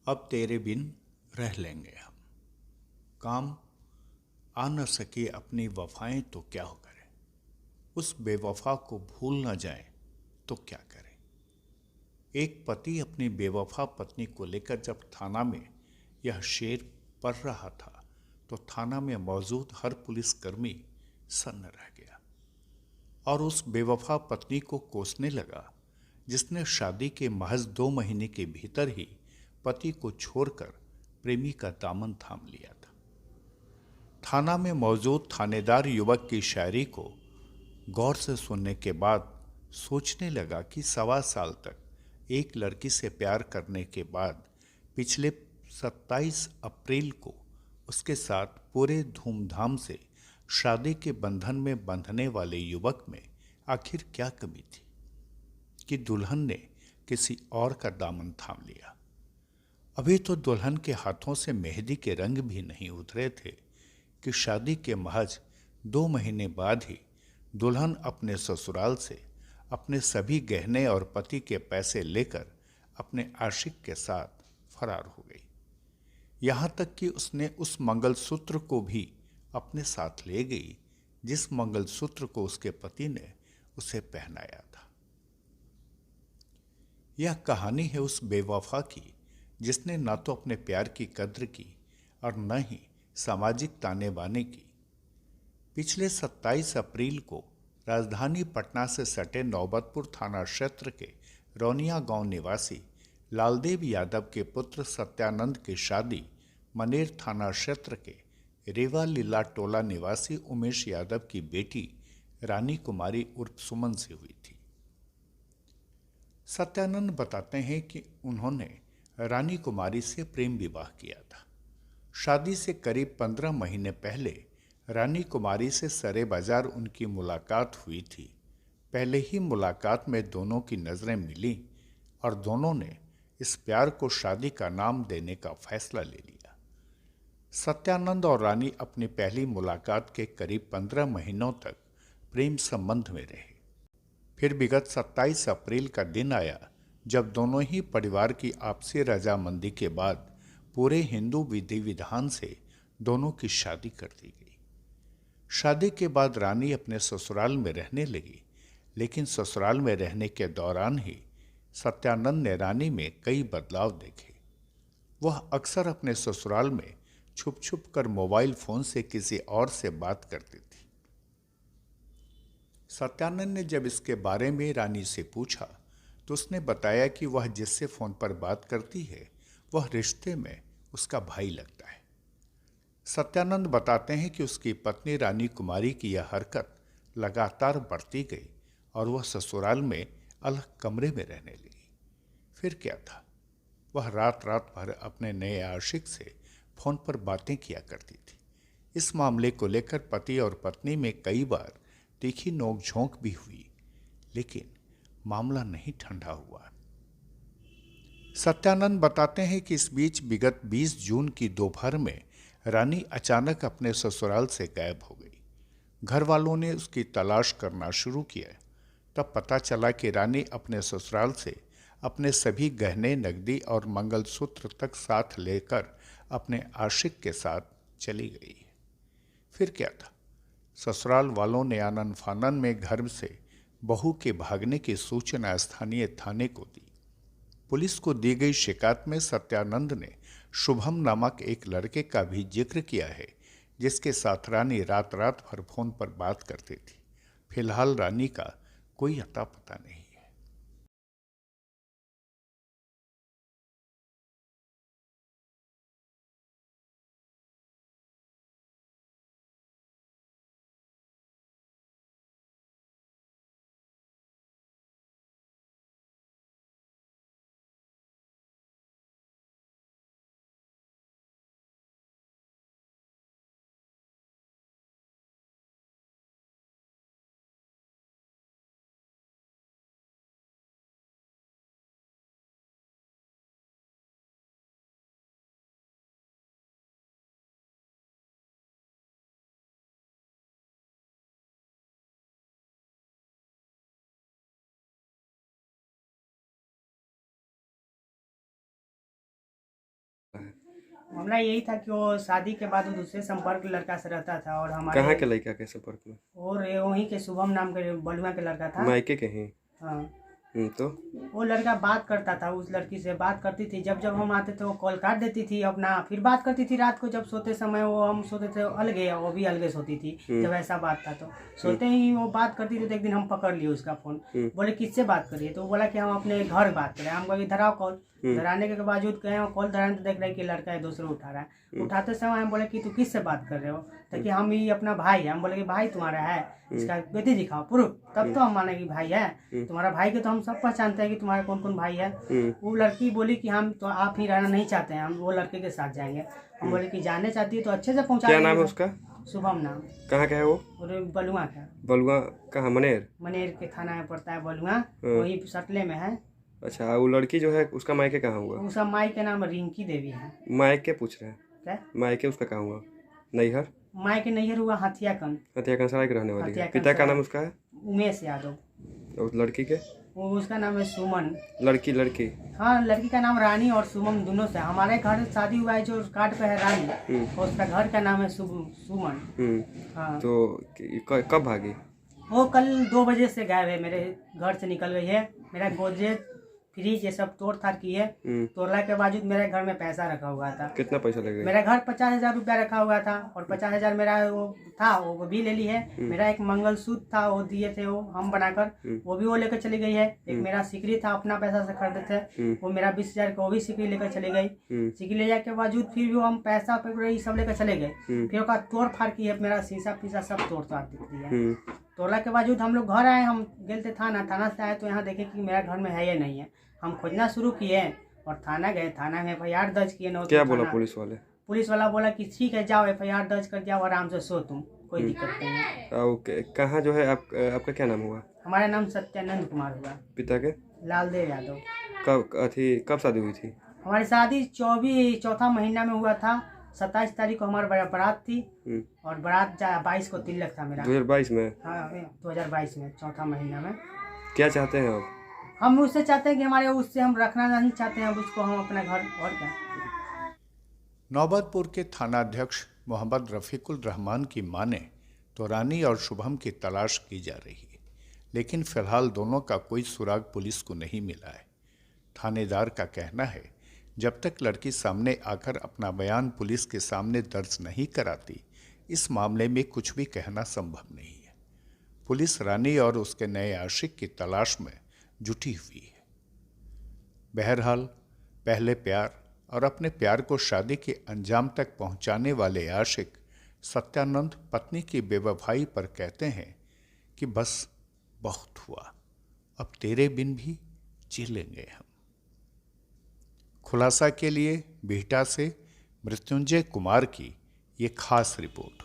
अब तेरे बिन रह लेंगे हम। काम आ न सके अपनी वफाएं तो क्या हो करे। उस बेवफा को भूल न जाए तो क्या करे। एक पति अपनी बेवफा पत्नी को लेकर जब थाना में यह शेर पढ़ रहा था तो थाना में मौजूद हर पुलिसकर्मी सन्न रह गया और उस बेवफा पत्नी को कोसने लगा जिसने शादी के महज 2 महीने के भीतर ही पति को छोड़कर प्रेमी का दामन थाम लिया था। थाना में मौजूद थानेदार युवक की शायरी को गौर से सुनने के बाद सोचने लगा कि 1.25 साल तक एक लड़की से प्यार करने के बाद पिछले 27 अप्रैल को उसके साथ पूरे धूमधाम से शादी के बंधन में बंधने वाले युवक में आखिर क्या कमी थी कि दुल्हन ने किसी और का दामन थाम लिया। अभी तो दुल्हन के हाथों से मेहंदी के रंग भी नहीं उतरे थे कि शादी के महज 2 महीने बाद ही दुल्हन अपने ससुराल से अपने सभी गहने और पति के पैसे लेकर अपने आशिक के साथ फरार हो गई। यहां तक कि उसने उस मंगलसूत्र को भी अपने साथ ले गई जिस मंगलसूत्र को उसके पति ने उसे पहनाया था। यह कहानी है उस बेवफा की जिसने न तो अपने प्यार की कद्र की और न ही सामाजिक ताने बाने की। पिछले 27 अप्रैल को राजधानी पटना से सटे नौबतपुर थाना क्षेत्र के रौनिया गांव निवासी लालदेव यादव के पुत्र सत्यानंद की शादी मनेर थाना क्षेत्र के रेवा लीला टोला निवासी उमेश यादव की बेटी रानी कुमारी उर्फ सुमन से हुई थी। सत्यानंद बताते हैं कि उन्होंने रानी कुमारी से प्रेम विवाह किया था। शादी से करीब 15 महीने पहले रानी कुमारी से सरे बाजार उनकी मुलाकात हुई थी। पहले ही मुलाकात में दोनों की नजरें मिली और दोनों ने इस प्यार को शादी का नाम देने का फैसला ले लिया। सत्यानंद और रानी अपनी पहली मुलाकात के करीब 15 महीनों तक प्रेम संबंध में रहे। फिर विगत 27 अप्रैल का दिन आया जब दोनों ही परिवार की आपसी रजामंदी के बाद पूरे हिंदू विधि विधान से दोनों की शादी कर दी गई। शादी के बाद रानी अपने ससुराल में रहने लगी, लेकिन ससुराल में रहने के दौरान ही सत्यानंद ने रानी में कई बदलाव देखे। वह अक्सर अपने ससुराल में छुप छुप कर मोबाइल फोन से किसी और से बात करती थी। सत्यानंद ने जब इसके बारे में रानी से पूछा तो उसने बताया कि वह जिससे फोन पर बात करती है वह रिश्ते में उसका भाई लगता है। सत्यानंद बताते हैं कि उसकी पत्नी रानी कुमारी की यह हरकत लगातार बढ़ती गई और वह ससुराल में अलग कमरे में रहने लगी। फिर क्या था, वह रात रात भर अपने नए आशिक से फोन पर बातें किया करती थी। इस मामले को लेकर पति और पत्नी में कई बार तीखी नोकझोंक भी हुई, लेकिन मामला नहीं ठंडा हुआ। सत्यानंद बताते हैं कि इस बीच विगत 20 जून की दोपहर में रानी अचानक अपने ससुराल से गायब हो गई। घर वालों ने उसकी तलाश करना शुरू किया। तब पता चला कि रानी अपने ससुराल से अपने सभी गहने, नकदी और मंगलसूत्र तक साथ लेकर अपने आशिक के साथ चली गई। फिर क्या था, ससुराल वालों ने आनन फानन में घर से बहू के भागने की सूचना स्थानीय थाने को दी। पुलिस को दी गई शिकायत में सत्यानंद ने शुभम नामक एक लड़के का भी जिक्र किया है जिसके साथ रानी रात रात भर फोन पर बात करती थी। फिलहाल रानी का कोई अता पता नहीं। मामला यही था कि वो शादी के बाद वो दूसरे संपर्क लड़का से रहता था और कहाँ हमारे के लड़का के संपर्क में? और ये वहीं के शुभम नाम के बलुआ के लड़का था। मायके के हैं? हाँ, तो वो लड़का बात करता था, उस लड़की से बात करती थी। जब जब हम आते थे वो कॉल काट देती थी अपना, फिर बात करती थी रात को जब सोते समय। वो हम सोते थे अलगे, वो भी अलगे सोती थी। जब ऐसा बात था तो सोते ही वो बात करती थी। तो एक दिन हम पकड़ लिए उसका फोन, बोले किससे बात करिए? तो वो बोला कि हम अपने घर बात करें। हम कभी धराओ कॉल। धराने के बावजूद कहे कॉल धराने तो देख रहे कि लड़का है दूसरे उठा रहा है। उठाते समय हम बोले कि तू किससे बात कर रहे हो? तो कि हम ये अपना भाई है। हम बोले कि भाई तुम्हारा है, इसका बेटी दिखाओ प्रूफ, तब तो हम माने कि भाई है तुम्हारा। भाई के तो हम सब पहचानते हैं कि तुम्हारा कौन कौन भाई है। वो लड़की बोली कि हम तो आप ही रहना नहीं चाहते हैं, हम वो लड़के के साथ जाएंगे। हम बोले कि जाने चाहती है तो अच्छे से पहुँचा। क्या नाम है उसका? शुभम नाम। कहाँ का है वो? और बलुआ का। बलुआ कहाँ? मनेर? मनेर के थाना में पड़ता है बलुआ, वही सटले में है। अच्छा, वो लड़की जो है उसका मायके कहाँ हुआ? उसका माई के नाम रिंकी देवी है। मायके पूछ रहे हैं? क्या मायके उसका कहाँ हुआ? नैहर? माई के नैहर हुआ हथियाकंद। हथिया सराय के रहने वाली है। हथियाकंद पिता का सराय। नाम उसका है? उमेश यादव। और लड़की के? वो उसका नाम है सुमन। लड़की हाँ, लड़की का नाम रानी और सुमन दोनों से। हमारे घर शादी हुआ है जो कार्ड पे है रानी, और उसका घर का नाम है सुमन। हाँ, तो कब भागी? वो कल 2 बजे से गायब है, मेरे घर से निकल गई है। मेरा गोदरेज फ्रिज ये सब तोड़ थाड़ की है। तोड़ने के बावजूद मेरे घर में पैसा रखा हुआ था। कितना पैसा लगेगा? मेरा घर 50,000 रुपया रखा हुआ था, और 50,000 मेरा वो था, वो भी ले ली है। मेरा एक मंगलसूत्र था, वो दिए थे वो हम बनाकर, वो भी वो लेकर चली गई है। एक मेरा सिकरी था, अपना पैसा से खरीदे थे, वो मेरा 20,000 का वो भी सिकरी लेकर चली गई। सिकरी ले जाने के बावजूद फिर भी हम पैसा पेपर ये सब लेकर चले गए। फिर उसका तोड़ फाड़ की है, मेरा शीशा फीसा सब तोड़ फाड़ दिया है। तोड़ने के बावजूद हम लोग घर आए, हम गए थे थाना से आए तो यहाँ देखे कि मेरा घर में है या नहीं है। हम खोजना शुरू किए और थाना गए, थाना में FIR दर्ज किए। क्या बोला पुलिस वाले? पुलिस वाला बोला कि ठीक है जाओ FIR दर्ज कर जाओ, आराम से सो तुम, कोई दिक्कत नहीं है। ओके, कहाँ जो है आपका क्या नाम हुआ? हमारा नाम सत्यानंद कुमार हुआ। पिता के? लालदेव यादव। कब शादी हुई थी? हमारी शादी चौथा महीना में हुआ था। 27 तारीख को हमारी बारात थी, और बारात 22 को तिलक था मेरा। 2022 में? हाँ, 2022 में चौथा महीना में। क्या चाहते हैं आप? हम उससे चाहते हैं कि हमारे उससे हम रखना नहीं चाहते हैं, अब उसको हम अपना घर। और क्या। नौबतपुर के थानाध्यक्ष मोहम्मद रफीकुल रहमान की माने तो रानी और शुभम की तलाश की जा रही है, लेकिन फिलहाल दोनों का कोई सुराग पुलिस को नहीं मिला है। थानेदार का कहना है जब तक लड़की सामने आकर अपना बयान पुलिस के सामने दर्ज नहीं कराती, इस मामले में कुछ भी कहना संभव नहीं है। पुलिस रानी और उसके नए आशिक की तलाश में जुटी हुई है। बहरहाल, पहले प्यार और अपने प्यार को शादी के अंजाम तक पहुंचाने वाले आशिक सत्यानंद पत्नी की बेवफाई पर कहते हैं कि बस बहुत हुआ, अब तेरे बिन भी जी लेंगे हम। खुलासा के लिए बिहटा से मृत्युंजय कुमार की ये खास रिपोर्ट।